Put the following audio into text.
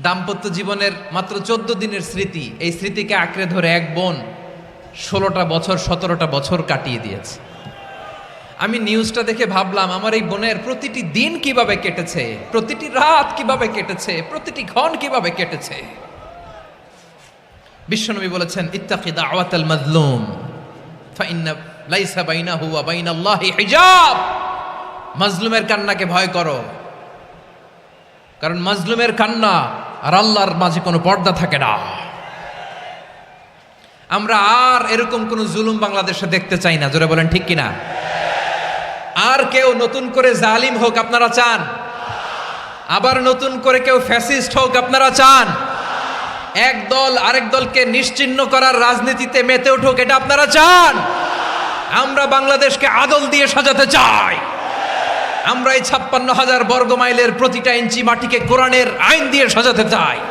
দাম্পত্য জীবনের মাত্র 14 দিনের স্মৃতি, এই স্মৃতিকে আঁকড়ে ধরে এক বোন 16টা বছর 17টা বছর কাটিয়ে দিয়েছে। আমি নিউজটা দেখে ভাবলাম আমার এই বোনের প্রতিটি দিন কিভাবে কেটেছে, প্রতিটি রাত কিভাবে কেটেছে, প্রতিটি ক্ষণ কিভাবে কেটেছে। বিশ্বনবী বলেছেন, ইত্তাকি দাওয়াতাল মাজলুম ফাইন্না লাইসা বাইনাহু ওয়া বাইনাল্লাহি হিজাব। মাজলুমের কান্নাকে ভয় করো, কারণ মাজলুমের কান্না আর আল্লাহর মাঝে কোনো পর্দা থাকে না। আমরা আর এরকম কোন জুলুম বাংলাদেশে দেখতে চাই না, জোরে বলেন ঠিক কিনা? আর কেউ নতুন করে জালিম হোক আপনারা চান? আবার নতুন করে কেউ ফ্যাসিস্ট হোক আপনারা চান? এক দল আরেক দলকে নিশ্চিহ্ন করার রাজনীতিতে মেতে উঠুক এটা আপনারা চান? আমরা বাংলাদেশকে আদল দিয়ে সাজাতে চাই। আমরা এই 56,000 বর্গ মাইলের প্রতিটা ইঞ্চি মাটিকে কোরআনের আইন দিয়ে সাজাতে চাই।